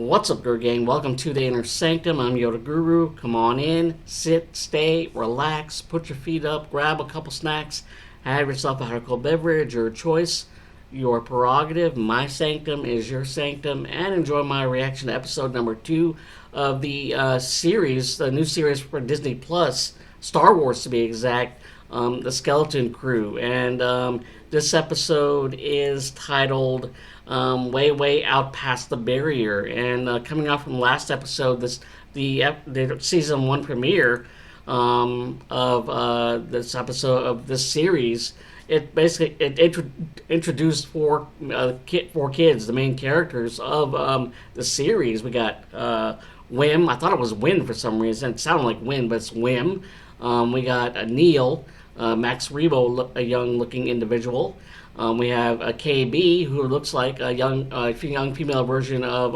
What's up, Guru Gang? Welcome to the Inner Sanctum. I'm Yoda Guru. Come on in, sit, stay, relax, put your feet up, grab a couple snacks, have yourself a hot or cold beverage, your choice, your prerogative. My sanctum is your sanctum, and enjoy my reaction to episode number 2 of the series, the new series for Disney Plus, Star Wars to be exact, the Skeleton Crew. And this episode is titled Way Out Past the Barrier. And coming off from last episode, the season 1 premiere of this episode of this series, it introduced four kids, the main characters of the series. We got Whim. I thought it was Win for some reason. It sounded like Win, but it's Whim. We got Neel, Max Rebo, a young-looking individual. We have a KB, who looks like a young female version of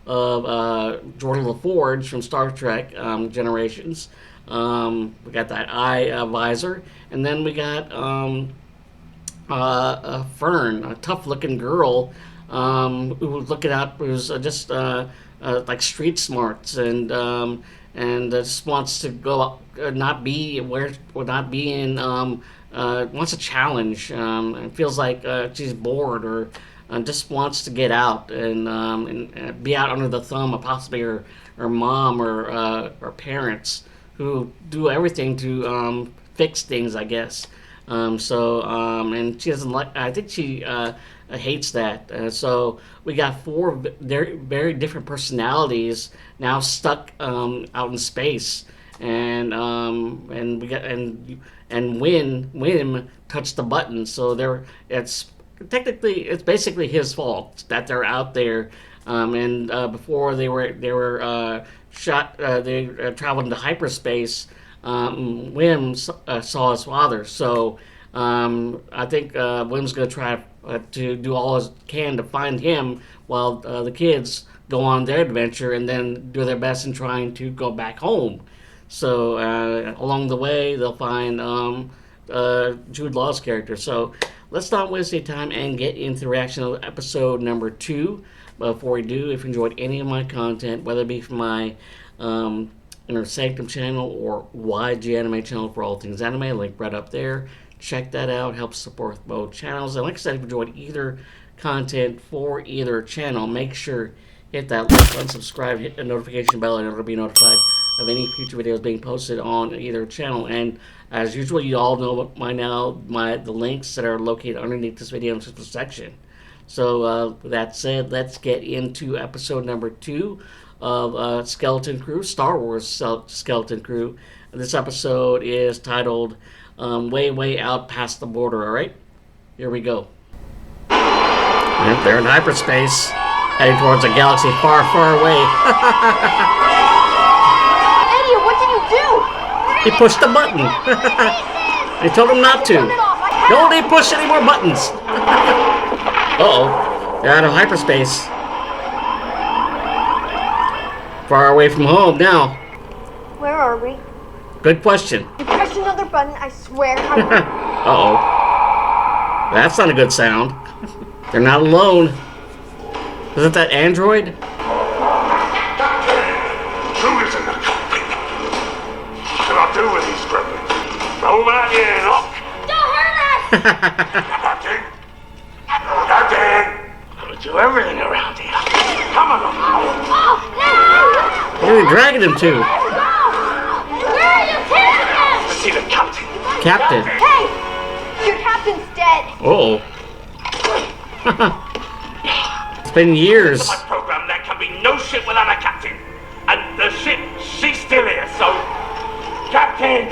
Jordan LaForge from Star Trek Generations. We got that eye visor, and then we got Fern, a tough-looking girl who's looking out, who's just like street smarts, and just wants to go not be in wants a challenge. It feels like she's bored, or just wants to get out and be out under the thumb of possibly her mom or parents, who do everything to fix things, I guess. And she doesn't like. I think she hates that. So we got four very, very different personalities now stuck out in space, and Wim touched the button. So it's basically his fault that they're out there. Before they were shot, they traveled into hyperspace. Wim saw his father, so I think Wim's going to try to do all he can to find him, while the kids go on their adventure and then do their best in trying to go back home. So along the way, they'll find Jude Law's character. So let's not waste any time and get into the reaction of episode number 2. But before we do, if you enjoyed any of my content, whether it be from my Inner Sanctum channel or YG Anime channel for all things anime, link right up there. Check that out. Helps support both channels. And like I said, if you enjoyed either content for either channel, make sure hit that like button, subscribe, hit the notification bell in order to be notified of any future videos being posted on either channel. And as usual, you all know by now the links that are located underneath this video in the description section. So with that said, let's get into episode number 2 of Skeleton Crew, Star Wars Skeleton Crew. This episode is titled Way Out Past the Border. All right, here we go. Yep, they're in hyperspace, heading towards a galaxy far, far away. Idiot, what did you do? He pushed the button. They told him not to. Don't he push any more buttons? Uh-oh, they're out of hyperspace. Far away from home now. Where are we? Good question. You press another button, I swear. Uh-oh. That's not a good sound. They're not alone. Isn't that Android? Who is in the cockpit? What can I do with these gremlins? Roll out here, Enoch. Don't hurt us! Captain! Captain! I'm gonna do everything around here. Come on. Oh, no! Where are you dragging him to? Where are you taking us? Let's see the captain. Captain. Hey! Your captain's dead. Uh-oh. It's been years. My program, there can be no ship without a captain. And the ship, she's still here, so... Captain!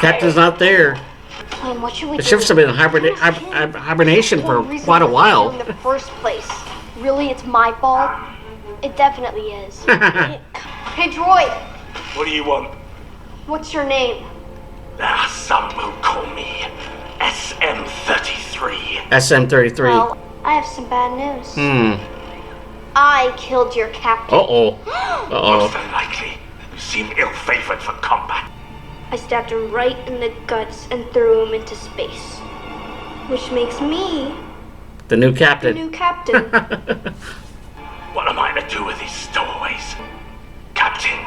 Captain's not there. What should we The do? ships have been in hibernation for quite a while. In the first place. Really, it's my fault? It definitely is. Hey, droid! What do you want? What's your name? There are some who call me SM-33. SM-33. Well, I have some bad news. I killed your captain. Uh-oh. Most unlikely. You seem ill-favored for combat. I stabbed him right in the guts and threw him into space. Which makes me The new the captain. new captain. What am I to do with these stowaways? Captain.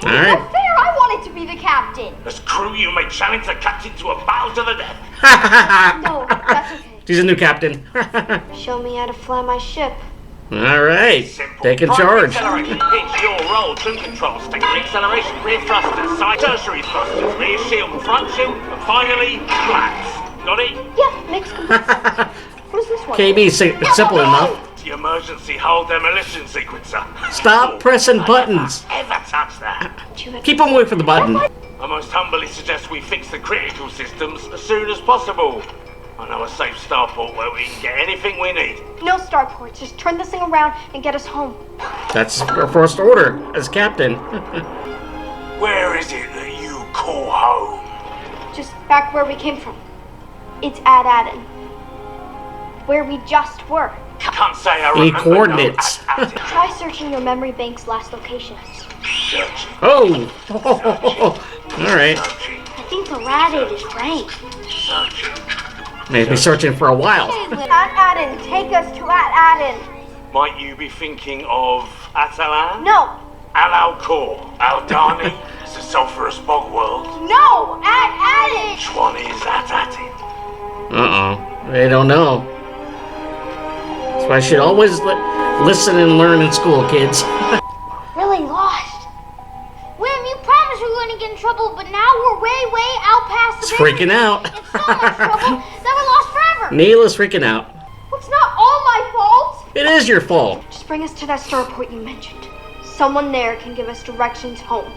All right. Not fair. I wanted to be the captain. As crew, you may challenge the captain to a battle to the death. No, that's okay. She's a new captain. Show me how to fly my ship. All right. Simple. Taking Primary charge. acceleration. It's your role. Trim controls. Take reacceleration, rear thrusters, side tertiary thrusters, rear shield, front shield, and finally, flaps. Got it? Yeah, makes complete sense. What is this one? KB, it's simple enough. The emergency hull demolition sequencer. Stop pressing buttons. Ever touch that? Keep them away from the button. I most humbly suggest we fix the critical systems as soon as possible. I know a safe starport where we can get anything we need. No starports. Just turn this thing around and get us home. That's our first order as captain. Where is it that you call home? Just back where we came from. It's at Aden. Where we just were. Can't say I Any remember. coordinates. Try searching your memory bank's last location. Searching. Oh. All right. Searching. I think the rabbit is right. Searching. Maybe searching for a while. At Aden. Take us to at Aden. Might you be thinking of Atalan? No. Al-Alcor, Aldani, it's a sulphurous bog world. No. At Aden. Which one is Atatin? Uh-oh. They don't know. That's why I should always listen and learn in school, kids. Really lost. Wim, you promised we wouldn't get in trouble, but now we're way out past the It's freaking out. It's so much trouble that we're lost forever. Neel is freaking out. Well, it's not all my fault. It is your fault. Just bring us to that starport you mentioned. Someone there can give us directions home.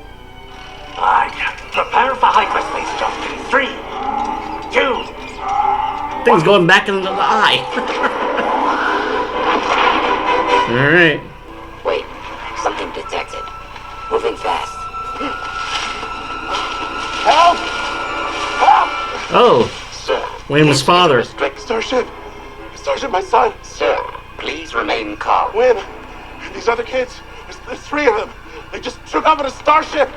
Aye. Prepare for hyperspace jump in 3, 2. Thing's going back into the eye. All right. Wait, something detected. Moving fast. Help! Help! Oh, Sir. William's father. Restrict. Starship, my son. Sir, please remain calm. Win. These other kids, there's 3 of them. They just took off in a starship.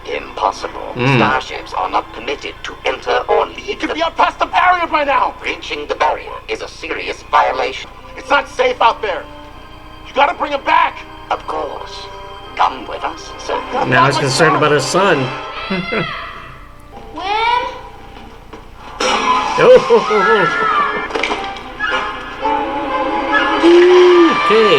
Impossible. Starships are not permitted to enter or leave You could the... be up past the barrier by now. Breaching the barrier is a serious violation. It's not safe out there. You gotta bring him back. Of course. Come with us, sir. Now he's concerned about his son. Wim, Oh. Okay.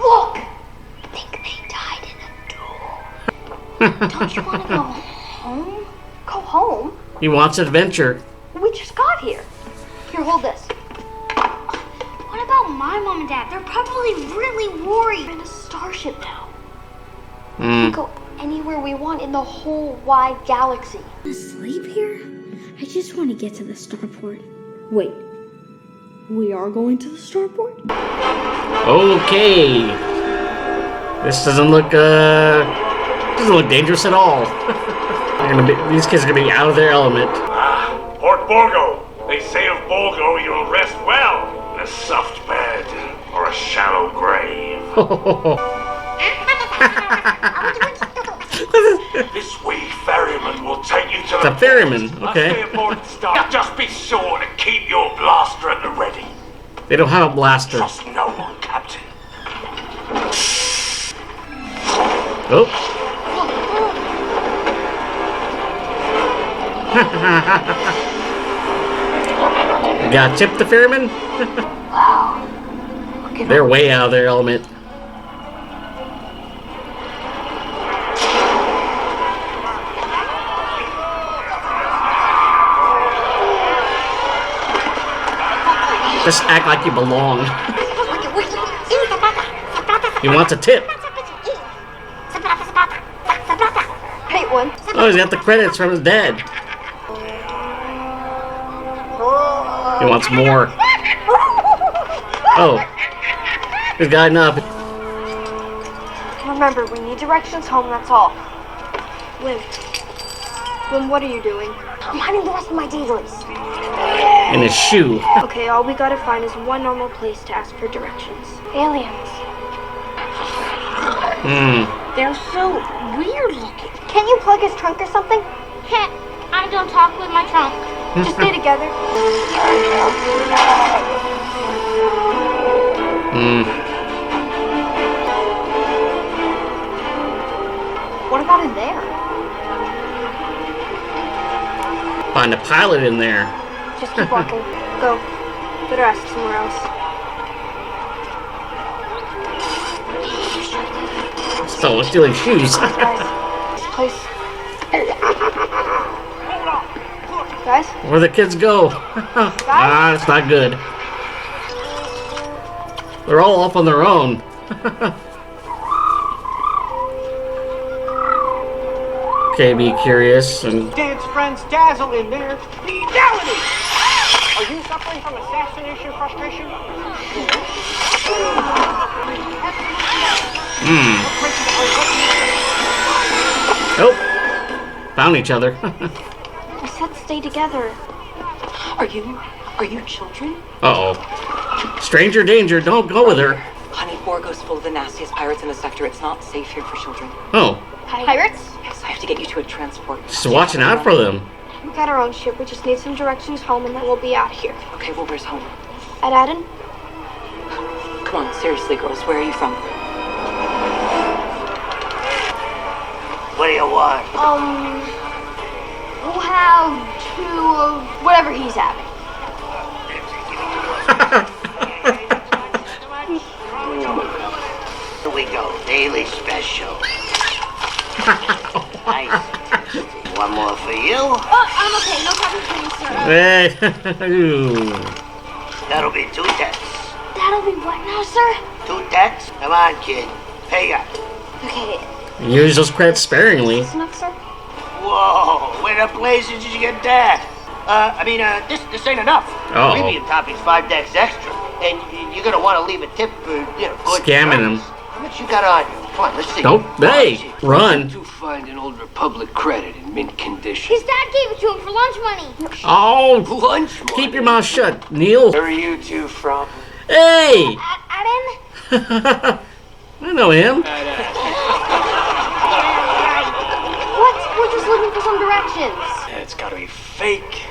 Look! I think they died in a duel. Don't you want to go home? Go home? He wants adventure. We just got here. Here, hold this. what about my mom and dad? They're probably really worried. We're in a starship now. We Hmm. can go anywhere we want in the whole wide galaxy. Sleep here? I just want to get to the starport. Wait, we are going to the starport? Okay. This doesn't look dangerous at all. These kids are gonna be out of their element. Port Borgo. They say of Borgo you'll rest well in a soft bed or a shallow grave. This wee ferryman will take you to The ferryman, okay. That's the important stuff. Just be sure to keep your blaster at the ready. They don't have a blaster. Trust no one, Captain. Oh. You gotta tip the ferryman? They're way out of their element. Just act like you belong. He wants a tip. Hey, one. Oh, he's got the credits from his dad. He wants more. Oh. He's got enough. Remember, we need directions home, that's all. Wim, what are you doing? I'm hiding the rest of my dailies. In his shoe. Okay, all we gotta find is one normal place to ask for directions. Aliens. they're so weird looking. Can't you plug his trunk or something? Can't. I don't talk with my trunk. Just stay together. What about in there? Find a pilot in there. Just keep walking. Go. Better ask somewhere else. So we're stealing shoes. Guys, this place. Guys? Where the kids go? Ah, it's not good. They're all off on their own. Okay, be curious and Dad's friends dazzle in there. Legality! Are you suffering from assassination frustration? Nope. Found each other. I said stay together. Are you children? Uh-oh. Stranger danger, don't go with her. Honey, Borgo's full of the nastiest pirates in the sector. It's not safe here for children. Oh, Pirates? Yes, I have to get you to a transport. just watching out for them. We got our own ship. We just need some directions home and then we'll be out of here. Okay, well, where's home? At Aden? Come on, seriously, girls, where are you from? What do you want? We'll have two of whatever he's having. Here we go. Daily special. Nice. One more for you. Oh, I'm okay. No problem, sir. Hey. Ooh. That'll be 2 decks. That'll be what now, sir? 2 decks? Come on, kid. Pay up. Okay. Use those credits sparingly. Is this enough, sir? Whoa, where the blazes did you get that? This ain't enough. Uh-oh. Premium topping's 5 decks extra. And you're gonna want to leave a tip for, good Scamming service. him. How much you got on you? Come on, let's see. Don't. Hey, run. To find an old Republic credit in mint condition. His dad gave it to him for lunch money. Oh, Lunch money. keep your mouth shut, Neel. Where are you two from? Hey. Aden? I know him. What? We're just looking for some directions. It's gotta be fake.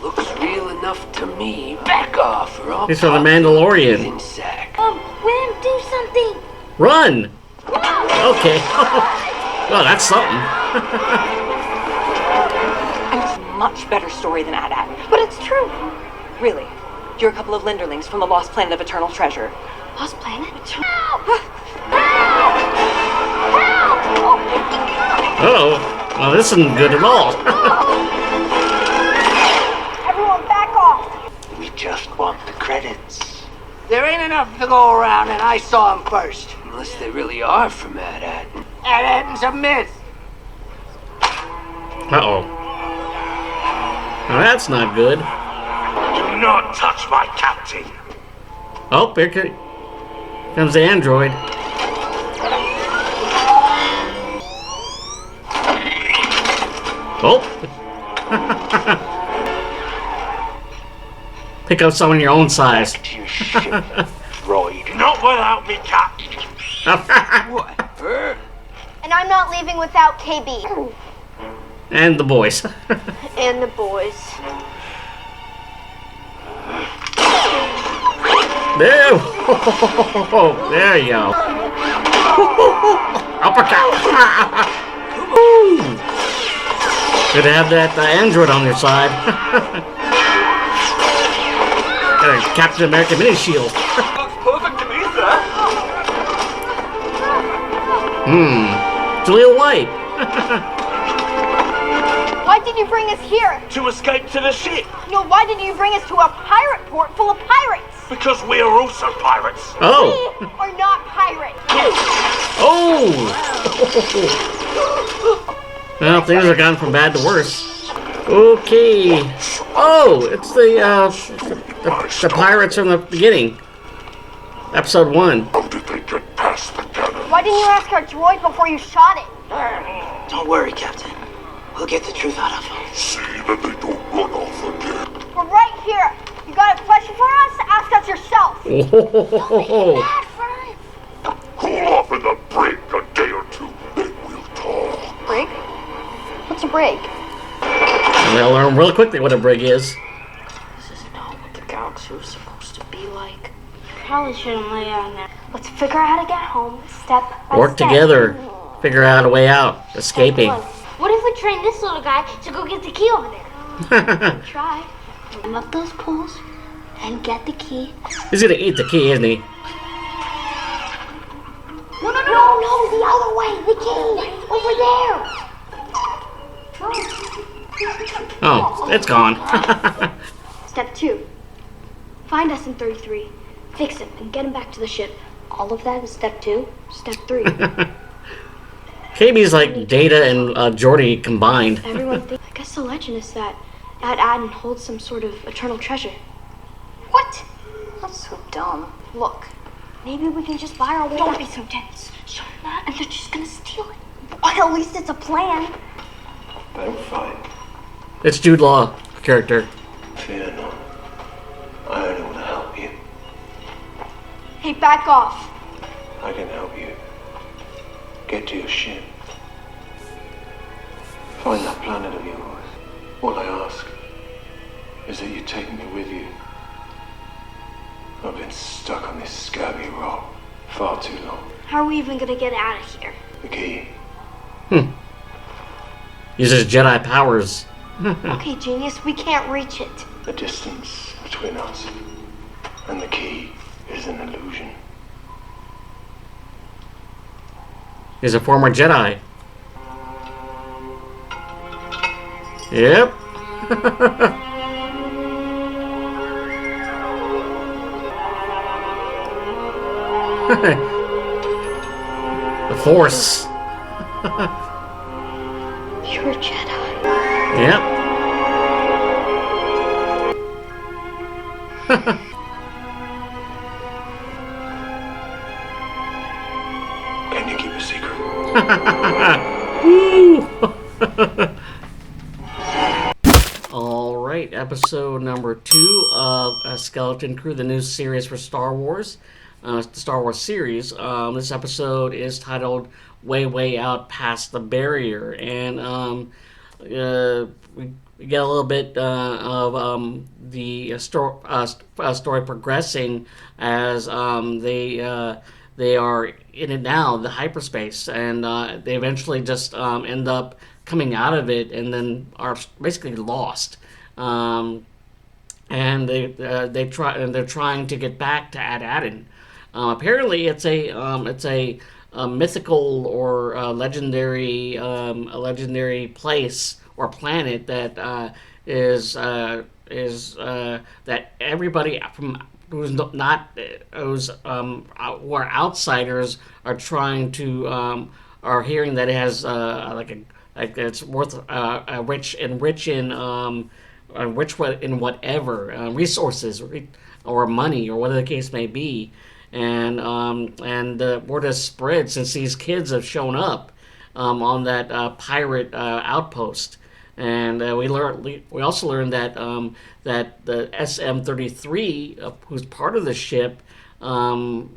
Looks real enough to me. Back off, or I'll He's from the pop Mandalorian. you in sack. William, do something. Run. Okay. Well, that's something. It's a much better story than Ad. But it's true. Really. You're a couple of Linderlings from the lost planet of eternal treasure. Lost planet? Help! Uh-oh. Well, this isn't good at all. Everyone back off. We just want the credits. There ain't enough to go around, and I saw him first. Unless they really are from Ad. Aden's a myth. Uh-oh. Well, that's not good. Do not touch my captain. Oh, here comes the android. Oh. Pick up someone your own size. Droid. Not without me, Cap. What? Her? And I'm not leaving without KB. And the boys. And the boys. There. There you go. Uppercut. Good to have that android on your side. Got a Captain America mini shield. Looks perfect to me, sir. Jaleel White. Why did you bring us here? To escape to the ship. No, why did you bring us to a pirate port full of pirates? Because we are also pirates. Oh. We are not pirates. Oh. Well, things have gone from bad to worse. Okay. Oh, it's the pirates from the beginning. Episode 1. How did they get past the cannon? Why didn't you ask our droid before you shot it? Don't worry, Captain. We'll get the truth out of them. See that they don't run off again. We're right here. You got a question for us? Ask us yourself. Oh. Cool off in the brig a day or two, then we'll talk. Brig? What's a brig? They'll learn really quickly what a brig is. This is not what the galaxy was supposed to be like. probably shouldn't lay out in there. Let's figure out how to get home step by Work step. together. Figure out a way out. Escaping. What if we train this little guy to go get the key over there? Try. Climb up those poles and get the key. He's gonna eat the key, isn't he? No, the other way. The key. Over there. Oh, it's gone. Step 2. Find SM-33. Fix him and get him back to the ship. All of that is step 2. Step 3. KB's like Data and Geordi combined. Everyone thinks. I guess the legend is that Aden holds some sort of eternal treasure. What? That's so dumb. Look, maybe we can just buy our way. Don't be so tense. Show them that and they're just gonna steal it. Well, at least it's a plan. Don't fight. It's Jude Law character. Fear not. I only want to help you. Hey, back off. I can help you. Get to your ship. Find that planet of yours. All I ask is that you take me with you. I've been stuck on this scabby rock far too long. How are we even gonna get out of here? The key. Uses Jedi powers. Okay, genius, we can't reach it. The distance between us and the key is an illusion. He's a former Jedi. Yep. The Force. You're a Jedi. Yep. Can you keep a secret? All right, episode number 2 of Skeleton Crew, the new series for Star Wars, the Star Wars series. This episode is titled "Way, Way Out Past the Barrier," and we get a little bit of the story progressing as they are in it now, the hyperspace, and they eventually just end up coming out of it and then are basically lost. And they're trying to get back to Aden. Apparently, it's a mythical or a legendary place or planet that is that everybody from who are outsiders are trying to are hearing that it has it's worth rich in whatever resources or money or whatever the case may be, and the word has spread since these kids have shown up on that pirate outpost. And we also learned that that the SM-33, who's part of the ship, was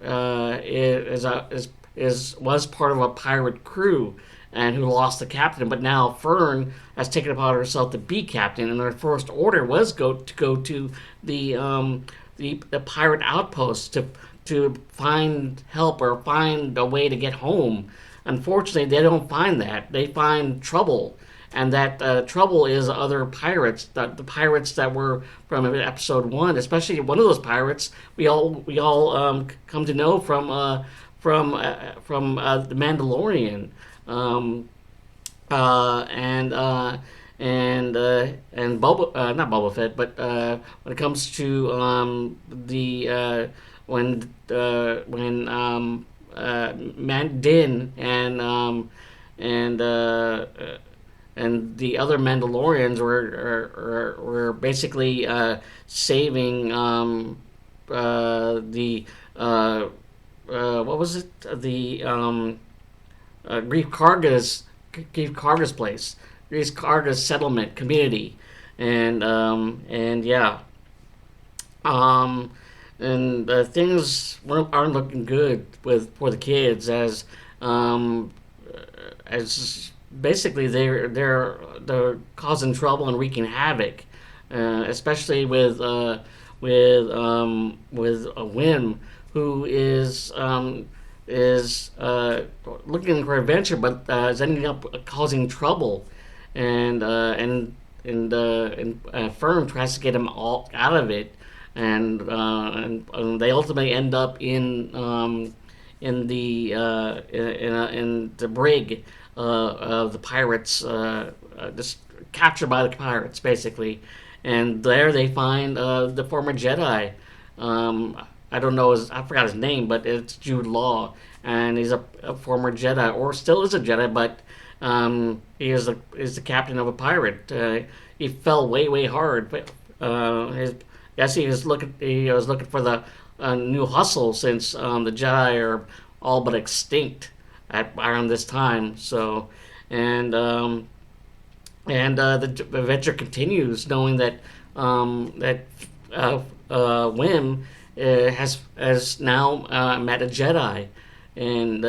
part of a pirate crew and who lost the captain. But now Fern has taken it upon herself to be captain, and their first order was go to the pirate outpost to find help or find a way to get home. Unfortunately, they don't find that. They find trouble. And that trouble is other pirates, the pirates that were from episode 1, especially one of those pirates we all come to know from the Mandalorian, and Boba, not Boba Fett, but when it comes to when Din and the other Mandalorians were basically saving what was it, the Greef Karga's place, Greef Karga's settlement community, and things aren't looking good for the kids as basically they're causing trouble and wreaking havoc, especially with Wim, who is looking for adventure, but is ending up causing trouble, and Fern tries to get him all out of it, and they ultimately end up in the brig of the pirates, just captured by the pirates basically, and there they find the former Jedi. I don't know I forgot his name, but it's Jude Law, and he's a former Jedi, or still is a Jedi, but is the captain of a pirate. He fell way hard, but guess he was looking for the new hustle, since the Jedi are all but extinct at around this time. So, the adventure continues, knowing that Wim has now met a Jedi, and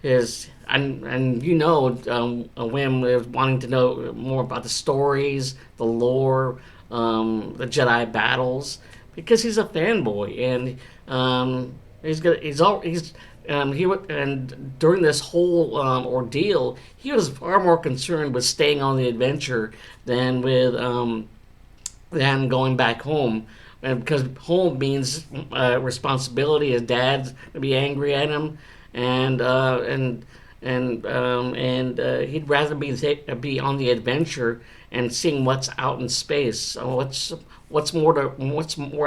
his and Wim is wanting to know more about the stories, the lore, the Jedi battles, because he's a fanboy, and and during this whole ordeal, he was far more concerned with staying on the adventure than with than going back home, and because home means responsibility. His dad's gonna be angry at him, and he'd rather be on the adventure and seeing what's out in space. So what's more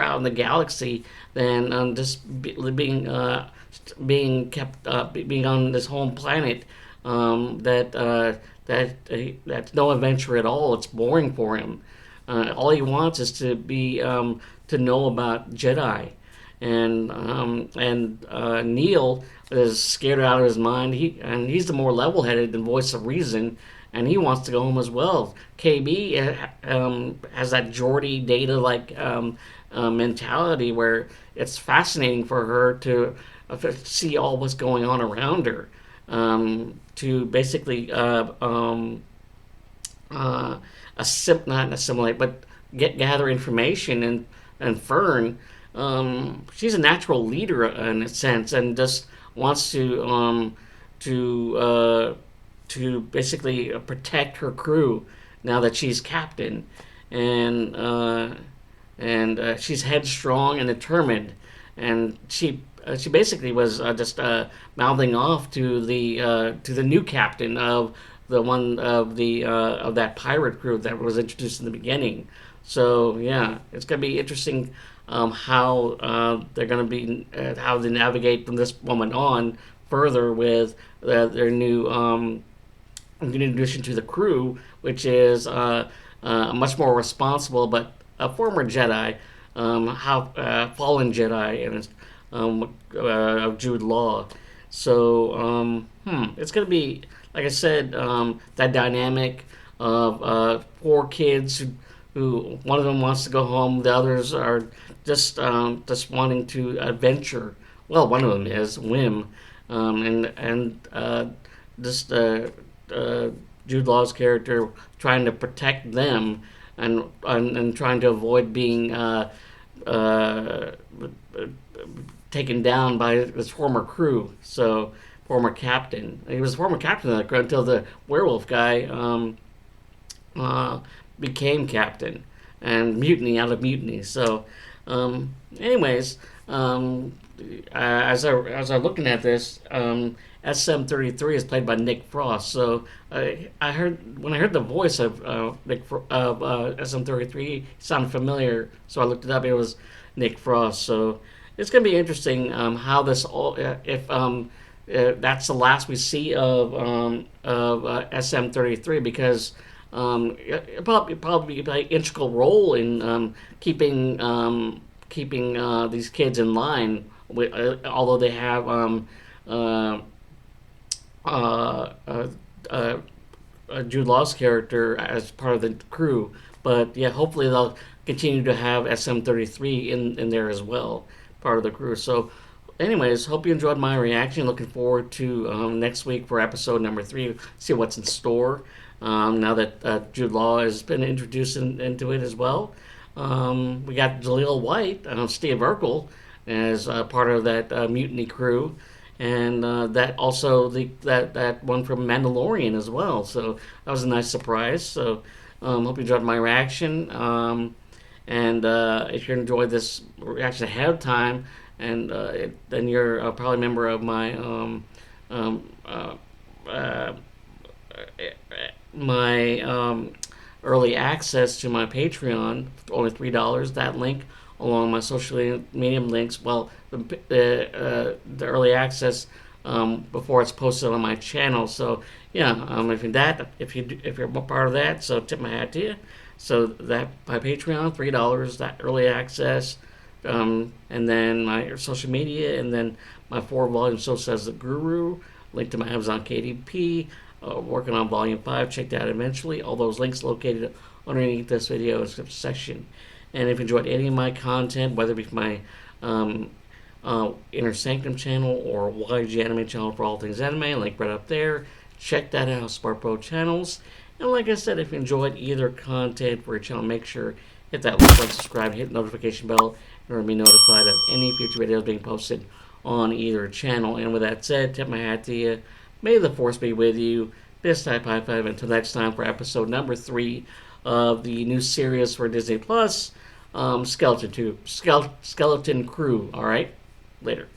out in the galaxy than being kept being on this home planet, that's no adventure at all. It's boring for him. All he wants is to be to know about Jedi, and Neel is scared out of his mind. He's the more level-headed and voice of reason, and he wants to go home as well. KB has that Geordie Data like mentality, where it's fascinating for her to see all what's going on around her, to basically not assimilate, but gather information. And Fern, she's a natural leader in a sense, and just wants to basically protect her crew now that she's captain, and she's headstrong and determined, and she basically was just mouthing off to the new captain of the one of that pirate crew that was introduced in the beginning. So yeah, it's gonna be interesting how they're gonna be how they navigate from this moment on further with their new addition to the crew, which is much more responsible, but a former Jedi, fallen Jedi, and of Jude Law. So it's gonna be, like I said, that dynamic of four kids who one of them wants to go home, the others are just wanting to adventure. Well, one of them is Wim, and Jude Law's character trying to protect them, and trying to avoid being taken down by his former crew. So former captain. He was a former captain until the werewolf guy became captain, and mutiny out of mutiny. So, anyways, as I looking at this, SM-33 is played by Nick Frost. So I heard the voice of SM-33, it sounded familiar. So I looked it up. It was Nick Frost. So it's gonna be interesting how this all if that's the last we see of SM-33, because it probably play an integral role in keeping these kids in line. Although they have Jude Law's character as part of the crew, but yeah, hopefully they'll continue to have SM-33 in there as well, part of the crew. So anyways, hope you enjoyed my reaction. Looking forward to next week for episode number 3. See what's in store now that Jude Law has been introduced into it as well. We got Jaleel White, Steve Urkel, as part of that mutiny crew, and that also that one from Mandalorian as well. So that was a nice surprise. So hope you enjoyed my reaction. And if you enjoyed this reaction ahead of time, and then you're probably a member of my early access to my Patreon, only $3. That link, along with my social media links. Well, the early access before it's posted on my channel. So yeah, if you're part of that, so tip my hat to you. So that my Patreon, $3, that early access, and then my social media, and then my 4-volume So Says the Guru, link to my Amazon KDP, working on volume 5, check that out eventually. All those links located underneath this video in the description section. And if you enjoyed any of my content, whether it be my Inner Sanctum channel or YG Anime channel for all things anime, link right up there, check that out, Smart Pro channels. And like I said, if you enjoyed either content for your channel, make sure hit that like button, subscribe, hit the notification bell, in order to be notified of any future videos being posted on either channel. And with that said, tip my hat to you. May the force be with you. This type high five. Until next time for episode number 3 of the new series for Disney Plus, Skeleton Crew. All right, later.